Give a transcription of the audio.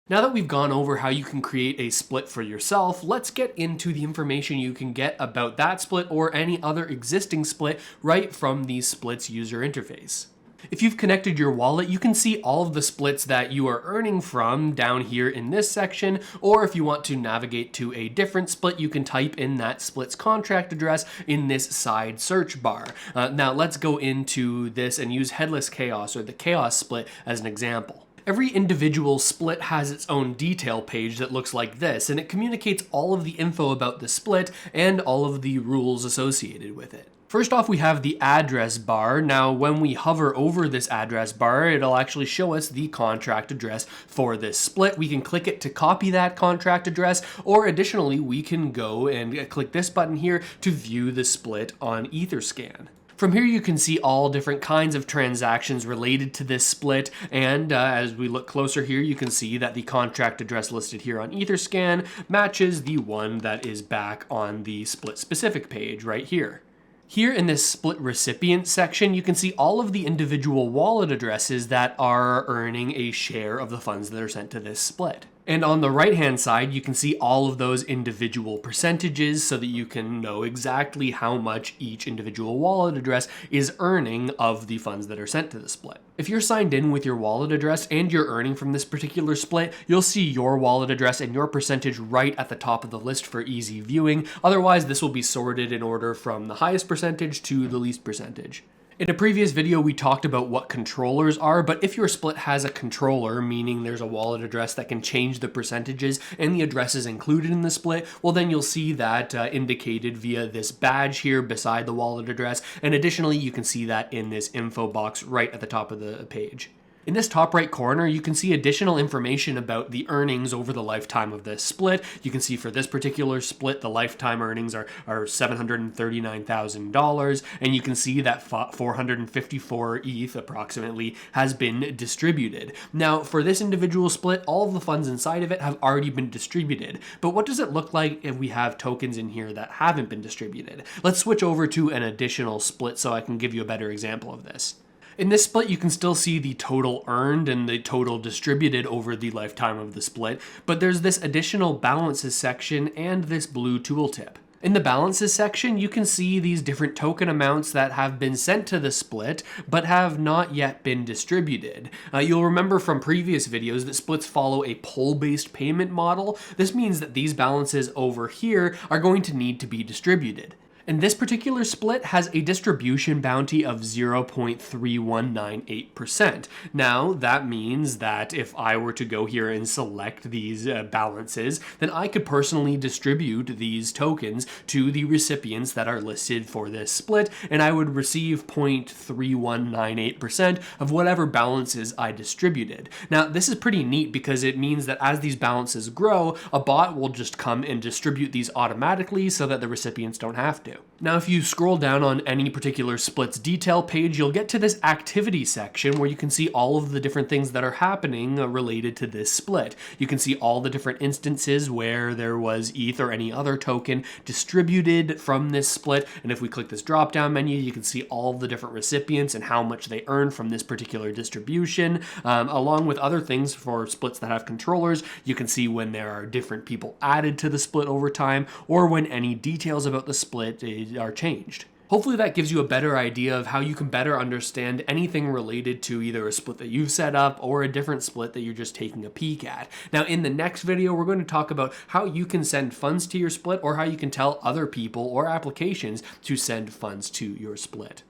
Now that we've gone over how you can create a split for yourself, let's get into the information you can get about that split or any other existing split right from the Splits user interface. If you've connected your wallet, you can see all of the splits that you are earning from down here in this section, or if you want to navigate to a different split, you can type in that split's contract address in this side search bar. Now let's go into this and use Headless Chaos or the Chaos split as an example. Every individual split has its own detail page that looks like this, and it communicates all of the info about the split and all of the rules associated with it. First off, we have the address bar. Now, when we hover over this address bar, it'll actually show us the contract address for this split. We can click it to copy that contract address, or additionally, we can go and click this button here to view the split on Etherscan. From here you can see all different kinds of transactions related to this split, and as we look closer here you can see that the contract address listed here on Etherscan matches the one that is back on the split specific page right here. Here in this split recipient section, you can see all of the individual wallet addresses that are earning a share of the funds that are sent to this split. And on the right-hand side, you can see all of those individual percentages so that you can know exactly how much each individual wallet address is earning of the funds that are sent to the split. If you're signed in with your wallet address and you're earning from this particular split, you'll see your wallet address and your percentage right at the top of the list for easy viewing. Otherwise, this will be sorted in order from the highest percentage to the least percentage. In a previous video, we talked about what controllers are, but if your split has a controller, meaning there's a wallet address that can change the percentages and the addresses included in the split, well then you'll see that indicated via this badge here beside the wallet address, and additionally you can see that in this info box right at the top of the page. In this top right corner, you can see additional information about the earnings over the lifetime of this split. You can see for this particular split, the lifetime earnings are $739,000, and you can see that 454 ETH approximately has been distributed. Now, for this individual split, all of the funds inside of it have already been distributed, but what does it look like if we have tokens in here that haven't been distributed? Let's switch over to an additional split so I can give you a better example of this. In this split, you can still see the total earned and the total distributed over the lifetime of the split, but there's this additional balances section and this blue tooltip. In the balances section, you can see these different token amounts that have been sent to the split, but have not yet been distributed. You'll remember from previous videos that splits follow a pull-based payment model. This means that these balances over here are going to need to be distributed. And this particular split has a distribution bounty of 0.3198%. Now, that means that if I were to go here and select these balances, then I could personally distribute these tokens to the recipients that are listed for this split, and I would receive 0.3198% of whatever balances I distributed. Now, this is pretty neat because it means that as these balances grow, a bot will just come and distribute these automatically so that the recipients don't have to. Now, if you scroll down on any particular split's detail page, you'll get to this activity section where you can see all of the different things that are happening related to this split. You can see all the different instances where there was ETH or any other token distributed from this split. And if we click this drop-down menu, you can see all of the different recipients and how much they earn from this particular distribution. Along with other things for splits that have controllers, you can see when there are different people added to the split over time, or when any details about the split are changed. Hopefully that gives you a better idea of how you can better understand anything related to either a split that you've set up or a different split that you're just taking a peek at. Now, in the next video, we're going to talk about how you can send funds to your split or how you can tell other people or applications to send funds to your split.